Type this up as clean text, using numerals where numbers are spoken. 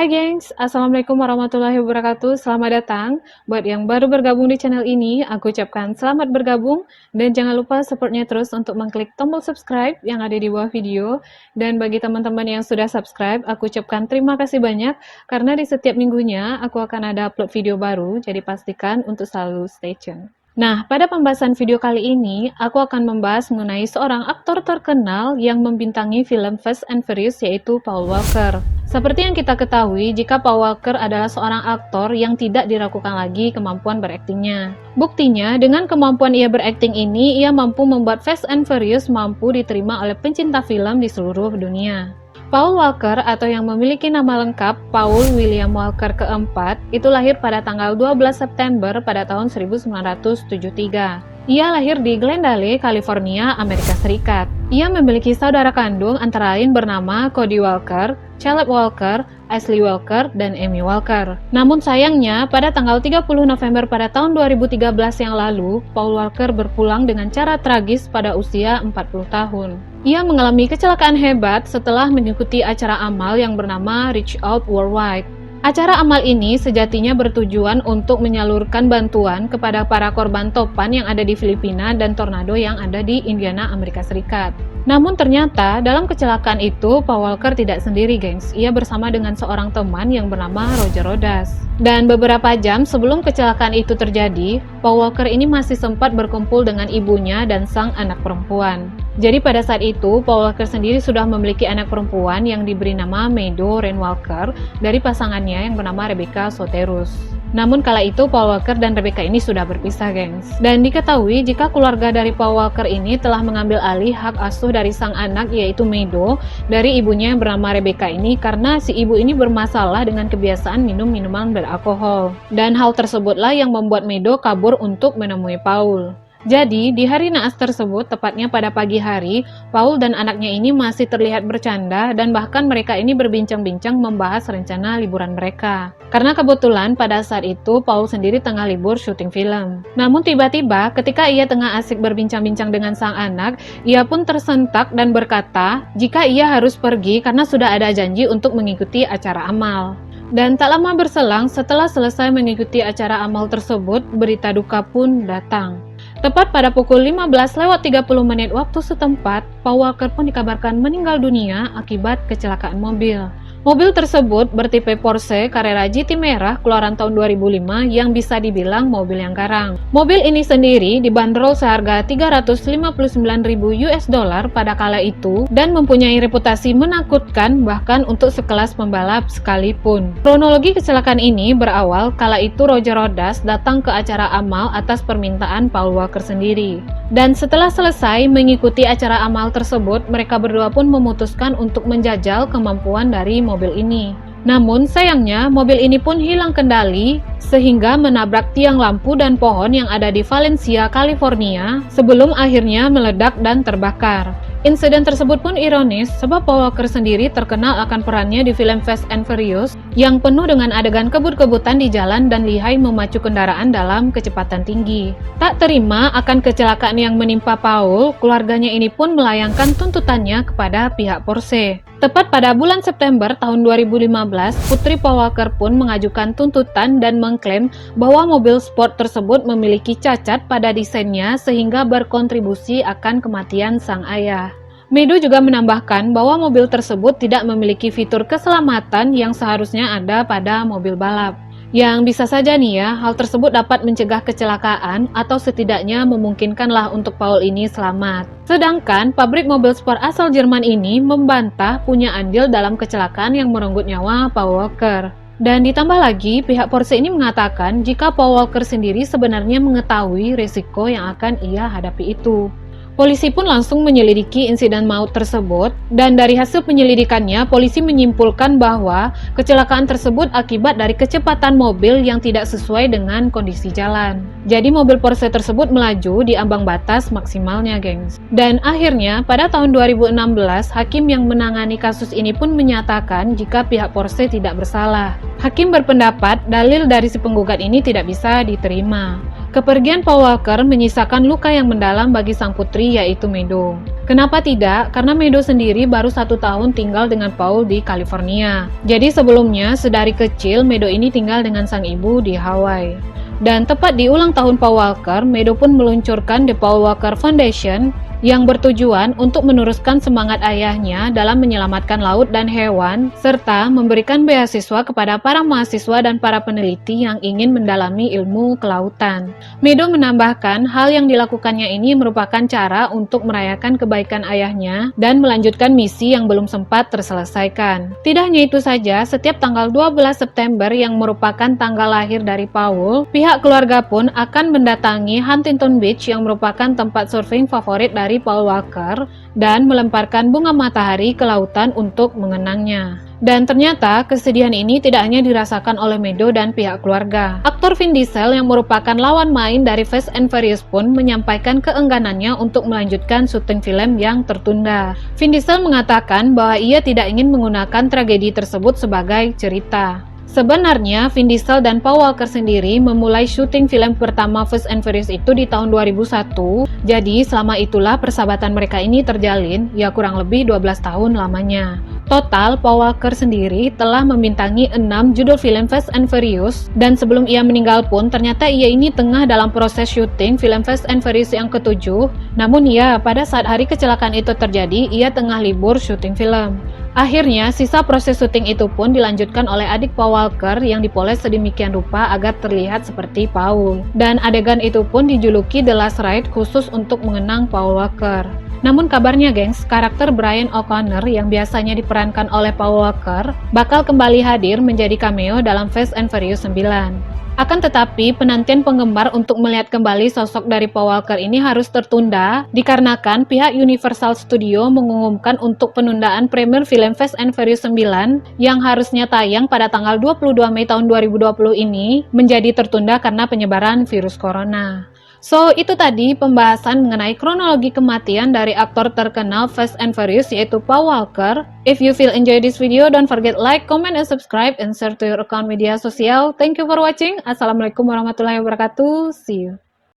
Hai gengs, Assalamualaikum warahmatullahi wabarakatuh. Selamat datang. Buat yang baru bergabung di channel ini, aku ucapkan selamat bergabung. Dan jangan lupa supportnya terus untuk mengklik tombol subscribe yang ada di bawah video. Dan bagi teman-teman yang sudah subscribe, aku ucapkan terima kasih banyak. Karena di setiap minggunya, aku akan ada upload video baru. Jadi pastikan untuk selalu stay tune. Nah, pada pembahasan video kali ini, aku akan membahas mengenai seorang aktor terkenal yang membintangi film Fast and Furious, yaitu Paul Walker. Seperti yang kita ketahui, jika Paul Walker adalah seorang aktor yang tidak diragukan lagi kemampuan beraktingnya. Buktinya, dengan kemampuan ia berakting ini, ia mampu membuat Fast and Furious mampu diterima oleh pencinta film di seluruh dunia. Paul Walker atau yang memiliki nama lengkap Paul William Walker keempat itu lahir pada tanggal 12 September pada tahun 1973. Ia lahir di Glendale, California, Amerika Serikat. Ia memiliki saudara kandung antara lain bernama Cody Walker, Caleb Walker, Ashley Walker, dan Amy Walker. Namun sayangnya, pada tanggal 30 November pada tahun 2013 yang lalu, Paul Walker berpulang dengan cara tragis pada usia 40 tahun. Ia mengalami kecelakaan hebat setelah mengikuti acara amal yang bernama Reach Out Worldwide. Acara amal ini sejatinya bertujuan untuk menyalurkan bantuan kepada para korban topan yang ada di Filipina dan tornado yang ada di Indiana, Amerika Serikat. Namun ternyata dalam kecelakaan itu Paul Walker tidak sendiri gengs, ia bersama dengan seorang teman yang bernama Roger Rodas. Dan beberapa jam sebelum kecelakaan itu terjadi, Paul Walker ini masih sempat berkumpul dengan ibunya dan sang anak perempuan. Jadi pada saat itu, Paul Walker sendiri sudah memiliki anak perempuan yang diberi nama Meadow Rain Walker dari pasangannya yang bernama Rebecca Soterus. Namun kala itu Paul Walker dan Rebecca ini sudah berpisah gengs. Dan diketahui jika keluarga dari Paul Walker ini telah mengambil alih hak asuh dari sang anak yaitu Meadow dari ibunya yang bernama Rebecca ini karena si ibu ini bermasalah dengan kebiasaan minum minuman beralkohol. Dan hal tersebutlah yang membuat Meadow kabur untuk menemui Paul. Jadi, di hari naas tersebut, tepatnya pada pagi hari, Paul dan anaknya ini masih terlihat bercanda dan bahkan mereka ini berbincang-bincang membahas rencana liburan mereka. Karena kebetulan pada saat itu, Paul sendiri tengah libur syuting film. Namun tiba-tiba, ketika ia tengah asik berbincang-bincang dengan sang anak, ia pun tersentak dan berkata, jika ia harus pergi karena sudah ada janji untuk mengikuti acara amal. Dan tak lama berselang, setelah selesai mengikuti acara amal tersebut, berita duka pun datang. Tepat pada pukul 15:30 waktu setempat, Paul Walker pun dikabarkan meninggal dunia akibat kecelakaan mobil. Mobil tersebut bertipe Porsche Carrera GT merah keluaran tahun 2005 yang bisa dibilang mobil yang garang. Mobil ini sendiri dibanderol seharga $359.000 pada kala itu dan mempunyai reputasi menakutkan bahkan untuk sekelas pembalap sekalipun. Kronologi kecelakaan ini berawal kala itu Roger Rodas datang ke acara amal atas permintaan Paul Walker sendiri. Dan setelah selesai mengikuti acara amal tersebut, mereka berdua pun memutuskan untuk menjajal kemampuan dari mobil ini. Namun sayangnya mobil ini pun hilang kendali sehingga menabrak tiang lampu dan pohon yang ada di Valencia, California sebelum akhirnya meledak dan terbakar. Insiden tersebut pun ironis sebab Paul Walker sendiri terkenal akan perannya di film Fast and Furious yang penuh dengan adegan kebut-kebutan di jalan dan lihai memacu kendaraan dalam kecepatan tinggi. Tak terima akan kecelakaan yang menimpa Paul, keluarganya ini pun melayangkan tuntutannya kepada pihak Porsche. Tepat pada bulan September tahun 2015, putri Paul Walker pun mengajukan tuntutan dan mengklaim bahwa mobil sport tersebut memiliki cacat pada desainnya sehingga berkontribusi akan kematian sang ayah. Meadow juga menambahkan bahwa mobil tersebut tidak memiliki fitur keselamatan yang seharusnya ada pada mobil balap. Yang bisa saja nih ya, hal tersebut dapat mencegah kecelakaan atau setidaknya memungkinkanlah untuk Paul ini selamat. Sedangkan pabrik mobil sport asal Jerman ini membantah punya andil dalam kecelakaan yang merenggut nyawa Paul Walker. Dan ditambah lagi, pihak Porsche ini mengatakan jika Paul Walker sendiri sebenarnya mengetahui risiko yang akan ia hadapi itu. Polisi pun langsung menyelidiki insiden maut tersebut dan dari hasil penyelidikannya polisi menyimpulkan bahwa kecelakaan tersebut akibat dari kecepatan mobil yang tidak sesuai dengan kondisi jalan. Jadi mobil Porsche tersebut melaju di ambang batas maksimalnya gengs. Dan akhirnya pada tahun 2016 hakim yang menangani kasus ini pun menyatakan jika pihak Porsche tidak bersalah. Hakim berpendapat dalil dari si penggugat ini tidak bisa diterima. Kepergian Paul Walker menyisakan luka yang mendalam bagi sang putri, yaitu Meadow. Kenapa tidak? Karena Meadow sendiri baru 1 tahun tinggal dengan Paul di California. Jadi sebelumnya, sedari kecil Meadow ini tinggal dengan sang ibu di Hawaii. Dan tepat di ulang tahun Paul Walker, Meadow pun meluncurkan The Paul Walker Foundation yang bertujuan untuk meneruskan semangat ayahnya dalam menyelamatkan laut dan hewan, serta memberikan beasiswa kepada para mahasiswa dan para peneliti yang ingin mendalami ilmu kelautan. Meadow menambahkan hal yang dilakukannya ini merupakan cara untuk merayakan kebaikan ayahnya dan melanjutkan misi yang belum sempat terselesaikan. Tidak hanya itu saja, setiap tanggal 12 September yang merupakan tanggal lahir dari Paul, pihak keluarga pun akan mendatangi Huntington Beach yang merupakan tempat surfing favorit dari Paul Walker dan melemparkan bunga matahari ke lautan untuk mengenangnya. Dan ternyata kesedihan ini tidak hanya dirasakan oleh Meadow dan pihak keluarga. Aktor Vin Diesel yang merupakan lawan main dari Fast and Furious pun menyampaikan keengganannya untuk melanjutkan syuting film yang tertunda. Vin Diesel mengatakan bahwa ia tidak ingin menggunakan tragedi tersebut sebagai cerita. Sebenarnya, Vin Diesel dan Paul Walker sendiri memulai syuting film pertama Fast and Furious itu di tahun 2001. Jadi, selama itulah persahabatan mereka ini terjalin, ya kurang lebih 12 tahun lamanya. Total, Paul Walker sendiri telah membintangi 6 judul film Fast and Furious, dan sebelum ia meninggal pun ternyata ia ini tengah dalam proses syuting film Fast and Furious yang ke-7. Namun ya, pada saat hari kecelakaan itu terjadi, ia tengah libur syuting film. Akhirnya, sisa proses syuting itu pun dilanjutkan oleh adik Paul Walker yang dipoles sedemikian rupa agar terlihat seperti Paul. Dan adegan itu pun dijuluki The Last Ride khusus untuk mengenang Paul Walker. Namun kabarnya gengs, karakter Brian O'Connor yang biasanya diperankan oleh Paul Walker bakal kembali hadir menjadi cameo dalam Fast and Furious 9. Akan tetapi, penantian penggemar untuk melihat kembali sosok dari Paul Walker ini harus tertunda dikarenakan pihak Universal Studio mengumumkan untuk penundaan premier film Fast and Furious 9 yang harusnya tayang pada tanggal 22 Mei tahun 2020 ini menjadi tertunda karena penyebaran virus corona. So, itu tadi pembahasan mengenai kronologi kematian dari aktor terkenal Fast and Furious yaitu Paul Walker. If you feel enjoy this video, don't forget like, comment, and subscribe, and share to your account media sosial. Thank you for watching. Assalamualaikum warahmatullahi wabarakatuh. See you.